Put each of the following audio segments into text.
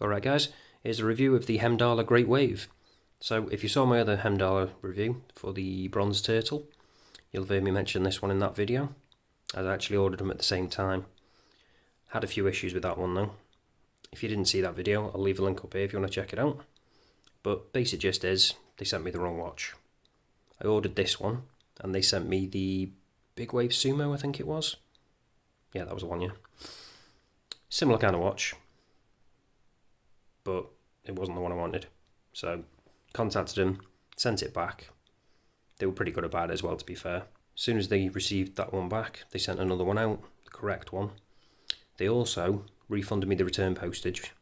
Alright guys, here's a review of the Heimdallr Great Wave. So if you saw my other Heimdallr review for the bronze turtle, you'll have heard me mention this one in that video. I actually ordered them at the same time. Had a few issues with that one though. If you didn't see that video, I'll leave a link up here if you want to check it out. But basic gist is, they sent me the wrong watch. I ordered this one, and they sent me the Big Wave Sumo, I think it was. Yeah, that was the one, yeah. Similar kind of watch, but it wasn't the one I wanted. So, contacted them, sent it back. They were pretty good about it as well, to be fair. As soon as they received that one back, they sent another one out, the correct one. They also refunded me the return postage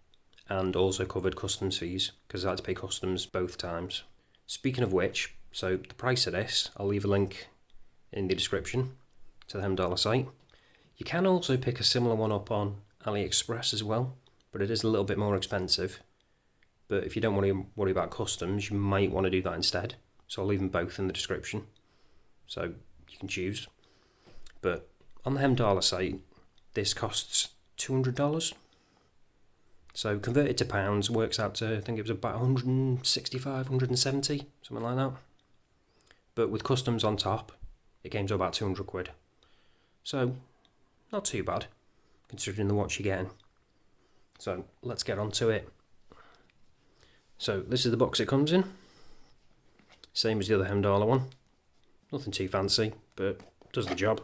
and also covered customs fees, because I had to pay customs both times. Speaking of which, so the price of this, I'll leave a link in the description to the Heimdallr site. You can also pick a similar one up on AliExpress as well, but it is a little bit more expensive. But if you don't want to worry about customs, you might want to do that instead. So I'll leave them both in the description, so you can choose. But on the Heimdallr site, this costs $200. So converted to pounds, works out to, I think it was about 165, 170, something like that. But with customs on top, it came to about 200 quid. So, not too bad, considering the watch you're getting. So, let's get on to it. So, this is the box it comes in. Same as the other Heimdallr one. Nothing too fancy, but does the job.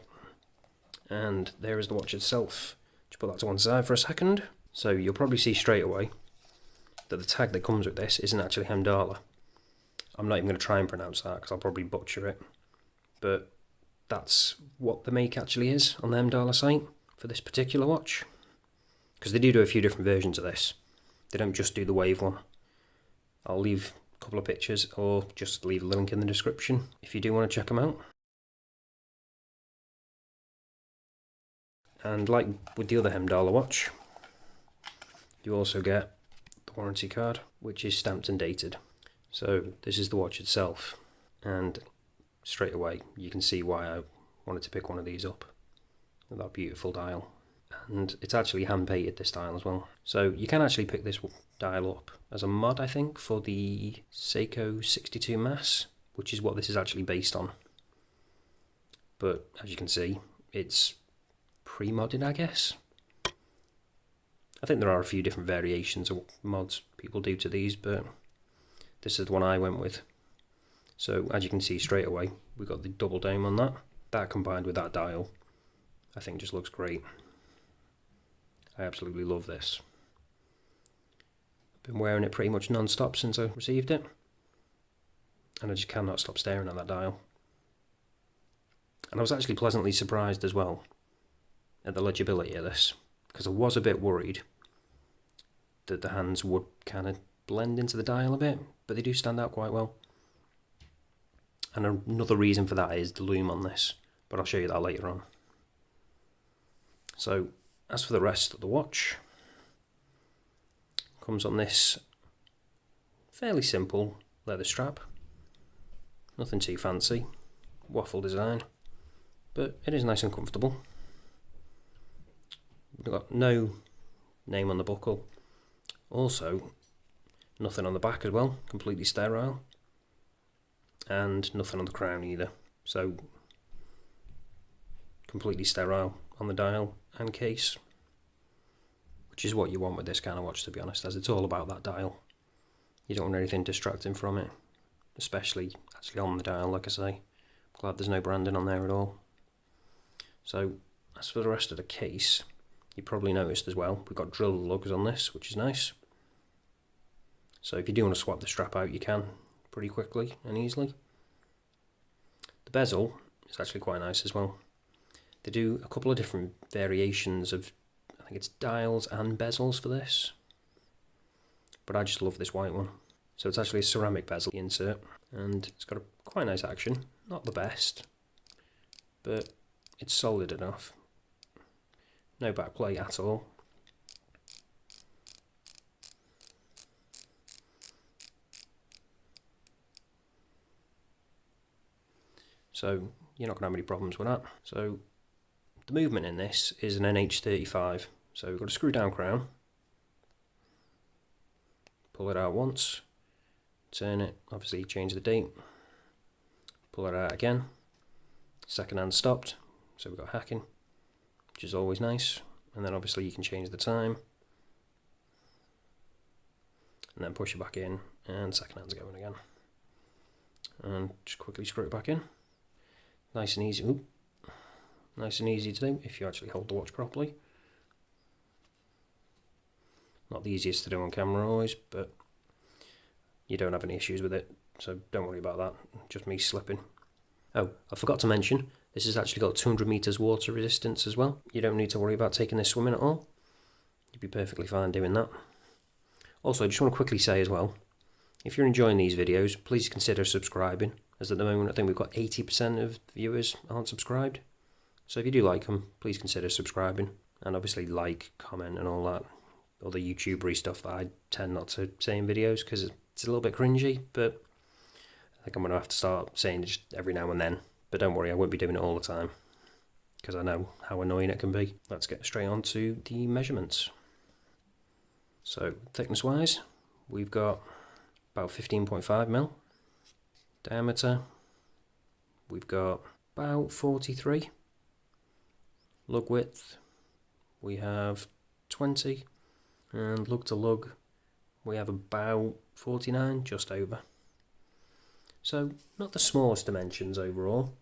And there is the watch itself. Just put that to one side for a second. So, you'll probably see straight away that the tag that comes with this isn't actually Heimdallr. I'm not even going to try and pronounce that because I'll probably butcher it. But that's what the make actually is on the Heimdallr site for this particular watch. Because they do a few different versions of this. They don't just do the Wave one. I'll leave a couple of pictures or just leave a link in the description if you do want to check them out. And like with the other Heimdallr watch, you also get the warranty card, which is stamped and dated. So this is the watch itself, and straight away you can see why I wanted to pick one of these up. That beautiful dial, and it's actually hand painted, this dial as well. So you can actually pick this dial up as a mod, I think, for the Seiko 62 mass, which is what this is actually based on. But as you can see, it's pre-modded, I guess. I think there are a few different variations of mods people do to these, but this is the one I went with. So as you can see straight away, we've got the double dome on that. That combined with that dial, I think just looks great. I absolutely love this. I've been wearing it pretty much non-stop since I received it, and I just cannot stop staring at that dial. And I was actually pleasantly surprised as well at the legibility of this, because I was a bit worried that the hands would kind of blend into the dial a bit, but they do stand out quite well. And another reason for that is the loom on this, but I'll show you that later on. So, as for the rest of the watch, comes on this fairly simple leather strap. Nothing too fancy, waffle design, but it is nice and comfortable. We've got no name on the buckle. Also, nothing on the back as well, completely sterile. And nothing on the crown either. So, completely sterile on the dial and case. Which is what you want with this kind of watch, to be honest, as it's all about that dial. You don't want anything distracting from it. Especially actually on the dial, like I say. Glad there's no branding on there at all. So, as for the rest of the case, you probably noticed as well, we've got drill lugs on this, which is nice. So if you do want to swap the strap out, you can pretty quickly and easily. The bezel is actually quite nice as well. They do a couple of different variations of, I think it's dials and bezels for this. But I just love this white one. So it's actually a ceramic bezel insert, and it's got a quite nice action. Not the best, but it's solid enough. No backplate at all. So you're not going to have any problems with that. So the movement in this is an NH35. So we've got a screw down crown, pull it out once, turn it, obviously change the date, pull it out again, second hand stopped, so we've got hacking, which is always nice, and then obviously you can change the time, and then push it back in, and second hand's going again, and just quickly screw it back in. Nice and easy. Ooh. Nice and easy to do if you actually hold the watch properly. Not the easiest to do on camera always, but you don't have any issues with it, so don't worry about that, just me slipping. Oh, I forgot to mention, this has actually got 200 meters water resistance as well. You don't need to worry about taking this swimming at all. You'd be perfectly fine doing that. Also, I just want to quickly say as well, if you're enjoying these videos, please consider subscribing, as at the moment I think we've got 80% of viewers aren't subscribed. So if you do like them, please consider subscribing, and obviously like, comment and all that other YouTubery stuff that I tend not to say in videos because it's a little bit cringy, but I think I'm going to have to start saying it just every now and then. But don't worry, I won't be doing it all the time because I know how annoying it can be. Let's get straight on to the measurements. So thickness wise, we've got about 15.5mm. Diameter, we've got about 43. Lug width, we have 20. And lug to lug, we have about 49, just over. So not the smallest dimensions overall,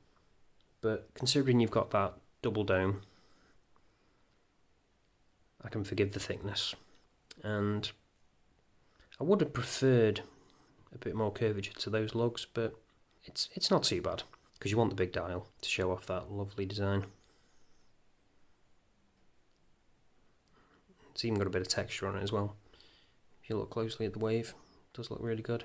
but considering you've got that double dome, I can forgive the thickness. And I would have preferred a bit more curvature to those lugs, but it's not too bad, because you want the big dial to show off that lovely design. It's even got a bit of texture on it as well. If you look closely at the wave, it does look really good.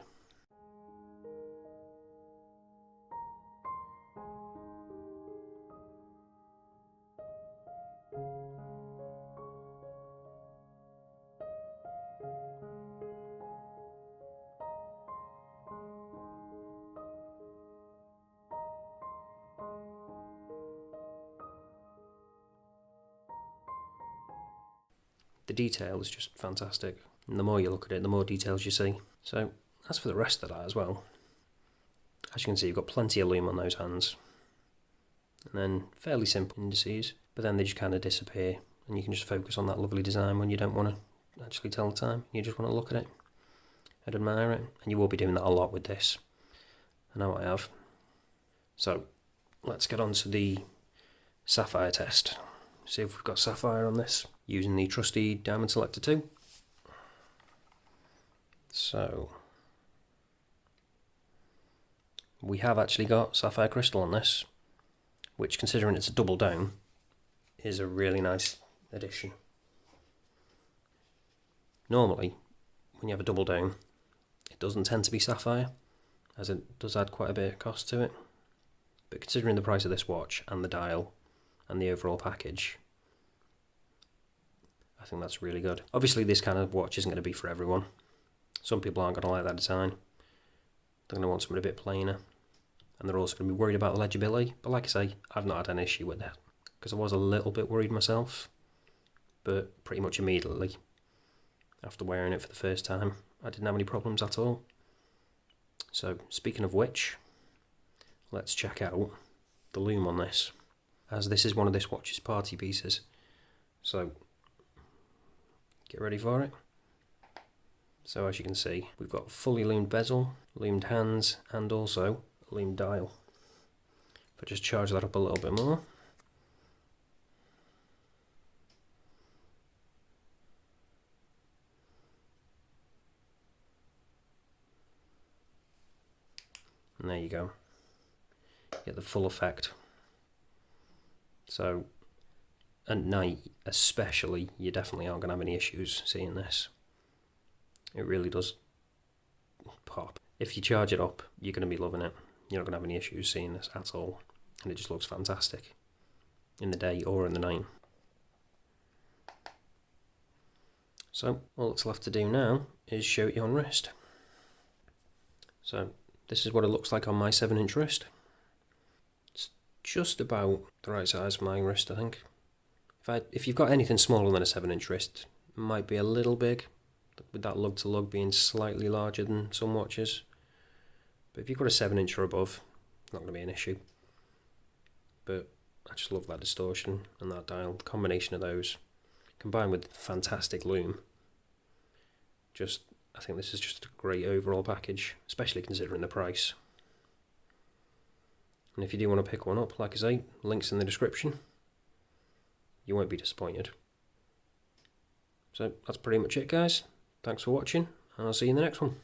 The detail is just fantastic, and the more you look at it, the more details you see. So as for the rest of that as well, as you can see, you've got plenty of lume on those hands, and then fairly simple indices, but then they just kind of disappear, and you can just focus on that lovely design when you don't want to actually tell the time. You just want to look at it and admire it, and you will be doing that a lot with this. I know I have. So let's get on to the sapphire test. See if we've got sapphire on this, using the trusty Diamond Selector 2. So we have actually got sapphire crystal on this, which, considering it's a double dome, is a really nice addition. Normally, when you have a double dome, it doesn't tend to be sapphire, as it does add quite a bit of cost to it. But considering the price of this watch and the dial and the overall package, I think that's really good. Obviously this kind of watch isn't going to be for everyone. Some people aren't going to like that design. They're going to want something a bit plainer, and they're also going to be worried about the legibility. But like I say, I've not had an issue with that, because I was a little bit worried myself, but pretty much immediately after wearing it for the first time, I didn't have any problems at all. So speaking of which, let's check out the lume on this, as this is one of this watch's party pieces. So get ready for it. So as you can see, we've got fully lumed bezel, lumed hands, and also a lumed dial. If I just charge that up a little bit more. And there you go. Get the full effect. So at night especially, you definitely aren't going to have any issues seeing this. It really does pop. If you charge it up, you're going to be loving it. You're not going to have any issues seeing this at all. And it just looks fantastic in the day or in the night. So all that's left to do now is show it you on wrist. So this is what it looks like on my 7-inch wrist. It's just about the right size for my wrist, I think. If you've got anything smaller than a 7-inch wrist, it might be a little big. with that lug to lug being slightly larger than some watches. But if you've got a 7-inch or above, it's not going to be an issue. But I just love that distortion and that dial. The combination of those, combined with fantastic loom, I think this is just a great overall package, especially considering the price. And if you do want to pick one up, like I say, links in the description. You won't be disappointed. So that's pretty much it, guys. Thanks for watching, and I'll see you in the next one.